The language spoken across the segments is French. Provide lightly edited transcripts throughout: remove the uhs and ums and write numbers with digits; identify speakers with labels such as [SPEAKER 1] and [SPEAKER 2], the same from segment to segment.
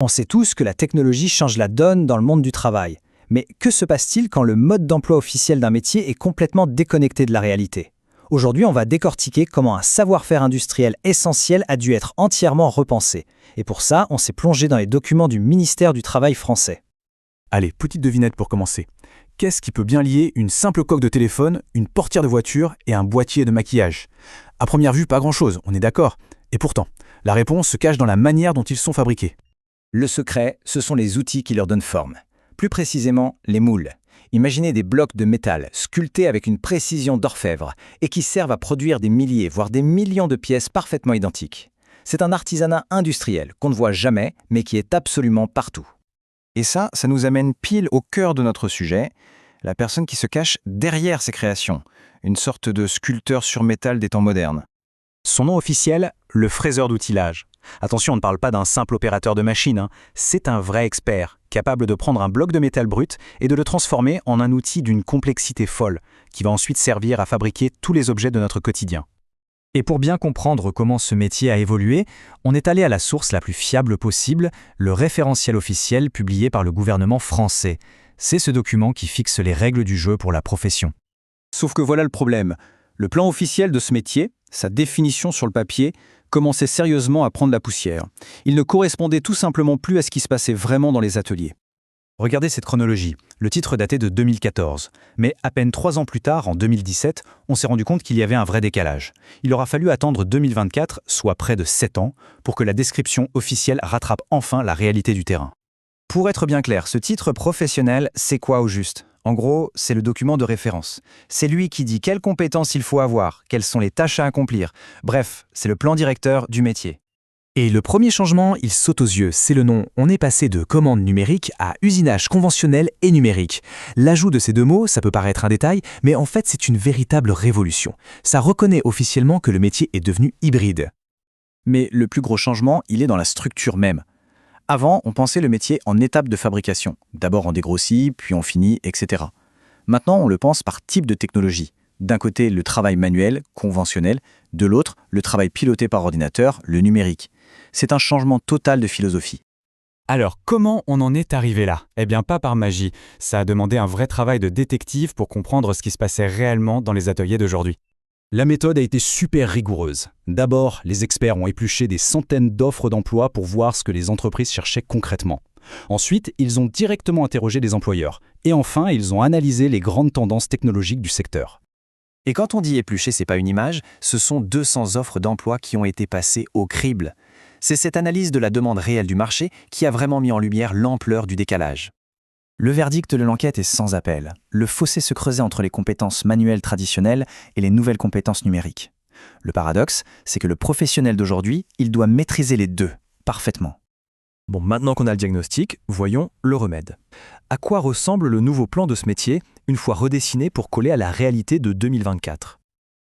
[SPEAKER 1] On sait tous que la technologie change la donne dans le monde du travail. Mais que se passe-t-il quand le mode d'emploi officiel d'un métier est complètement déconnecté de la réalité? Aujourd'hui, on va décortiquer comment un savoir-faire industriel essentiel a dû être entièrement repensé. Et pour ça, on s'est plongé dans les documents du ministère du Travail français.
[SPEAKER 2] Allez, petite devinette pour commencer. Qu'est-ce qui peut bien lier une simple coque de téléphone, une portière de voiture et un boîtier de maquillage? À première vue, pas grand-chose, on est d'accord. Et pourtant, la réponse se cache dans la manière dont ils sont fabriqués.
[SPEAKER 1] Le secret, ce sont les outils qui leur donnent forme. Plus précisément, les moules. Imaginez des blocs de métal sculptés avec une précision d'orfèvre et qui servent à produire des milliers, voire des millions de pièces parfaitement identiques. C'est un artisanat industriel qu'on ne voit jamais, mais qui est absolument partout. Et ça nous amène pile au cœur de notre sujet, la personne qui se cache derrière ces créations, une sorte de sculpteur sur métal des temps modernes.
[SPEAKER 2] Son nom officiel, le fraiseur d'outillage. Attention, on ne parle pas d'un simple opérateur de machine, c'est un vrai expert, capable de prendre un bloc de métal brut et de le transformer en un outil d'une complexité folle, qui va ensuite servir à fabriquer tous les objets de notre quotidien.
[SPEAKER 3] Et pour bien comprendre comment ce métier a évolué, on est allé à la source la plus fiable possible, le référentiel officiel publié par le gouvernement français. C'est ce document qui fixe les règles du jeu pour la profession.
[SPEAKER 1] Sauf que voilà le problème. Le plan officiel de ce métier, sa définition sur le papier, commençait sérieusement à prendre la poussière. Il ne correspondait tout simplement plus à ce qui se passait vraiment dans les ateliers.
[SPEAKER 3] Regardez cette chronologie. Le titre datait de 2014. Mais à peine 3 ans plus tard, en 2017, on s'est rendu compte qu'il y avait un vrai décalage. Il aura fallu attendre 2024, soit près de 7 ans, pour que la description officielle rattrape enfin la réalité du terrain.
[SPEAKER 1] Pour être bien clair, ce titre professionnel, c'est quoi au juste? En gros, c'est le document de référence. C'est lui qui dit quelles compétences il faut avoir, quelles sont les tâches à accomplir. Bref, c'est le plan directeur du métier.
[SPEAKER 3] Et le premier changement, il saute aux yeux, c'est le nom. On est passé de commande numérique à usinage conventionnel et numérique. L'ajout de ces deux mots, ça peut paraître un détail, mais en fait c'est une véritable révolution. Ça reconnaît officiellement que le métier est devenu hybride.
[SPEAKER 1] Mais le plus gros changement, il est dans la structure même. Avant, on pensait le métier en étapes de fabrication. D'abord on dégrossit, puis on finit, etc. Maintenant, on le pense par type de technologie. D'un côté, le travail manuel, conventionnel. De l'autre, le travail piloté par ordinateur, le numérique. C'est un changement total de philosophie.
[SPEAKER 2] Alors, comment on en est arrivé là? Eh bien, pas par magie. Ça a demandé un vrai travail de détective pour comprendre ce qui se passait réellement dans les ateliers d'aujourd'hui. La méthode a été super rigoureuse. D'abord, les experts ont épluché des centaines d'offres d'emploi pour voir ce que les entreprises cherchaient concrètement. Ensuite, ils ont directement interrogé les employeurs. Et enfin, ils ont analysé les grandes tendances technologiques du secteur.
[SPEAKER 1] Et quand on dit éplucher, c'est pas une image, ce sont 200 offres d'emploi qui ont été passées au crible. C'est cette analyse de la demande réelle du marché qui a vraiment mis en lumière l'ampleur du décalage. Le verdict de l'enquête est sans appel. Le fossé se creusait entre les compétences manuelles traditionnelles et les nouvelles compétences numériques. Le paradoxe, c'est que le professionnel d'aujourd'hui, il doit maîtriser les deux, parfaitement.
[SPEAKER 3] Bon, maintenant qu'on a le diagnostic, voyons le remède. À quoi ressemble le nouveau plan de ce métier, une fois redessiné pour coller à la réalité de 2024?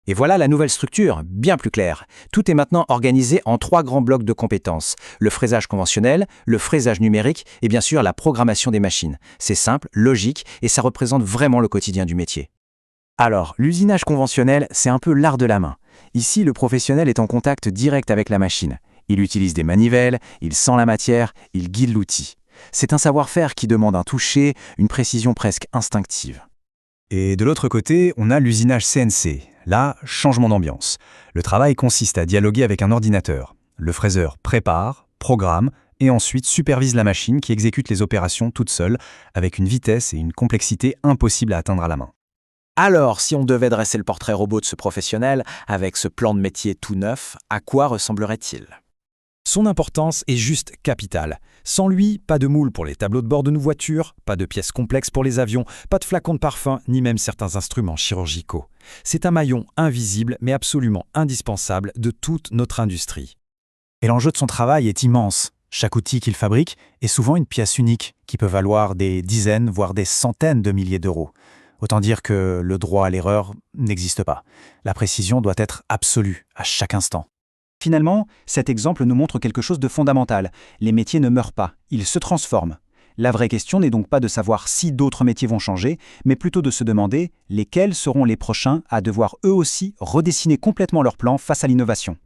[SPEAKER 1] Et voilà la nouvelle structure, bien plus claire. Tout est maintenant organisé en 3 grands blocs de compétences. Le fraisage conventionnel, le fraisage numérique et bien sûr la programmation des machines. C'est simple, logique et ça représente vraiment le quotidien du métier. Alors, l'usinage conventionnel, c'est un peu l'art de la main. Ici, le professionnel est en contact direct avec la machine. Il utilise des manivelles, il sent la matière, il guide l'outil. C'est un savoir-faire qui demande un toucher, une précision presque instinctive.
[SPEAKER 3] Et de l'autre côté, on a l'usinage CNC. Là, changement d'ambiance. Le travail consiste à dialoguer avec un ordinateur. Le fraiseur prépare, programme et ensuite supervise la machine qui exécute les opérations toute seule avec une vitesse et une complexité impossibles à atteindre à la main.
[SPEAKER 1] Alors, si on devait dresser le portrait robot de ce professionnel avec ce plan de métier tout neuf, à quoi ressemblerait-il ?
[SPEAKER 3] Son importance est juste capitale. Sans lui, pas de moule pour les tableaux de bord de nos voitures, pas de pièces complexes pour les avions, pas de flacons de parfum, ni même certains instruments chirurgicaux. C'est un maillon invisible mais absolument indispensable de toute notre industrie.
[SPEAKER 1] Et l'enjeu de son travail est immense. Chaque outil qu'il fabrique est souvent une pièce unique qui peut valoir des dizaines, voire des centaines de milliers d'euros. Autant dire que le droit à l'erreur n'existe pas. La précision doit être absolue à chaque instant. Finalement, cet exemple nous montre quelque chose de fondamental. Les métiers ne meurent pas, ils se transforment. La vraie question n'est donc pas de savoir si d'autres métiers vont changer, mais plutôt de se demander lesquels seront les prochains à devoir eux aussi redessiner complètement leur plan face à l'innovation.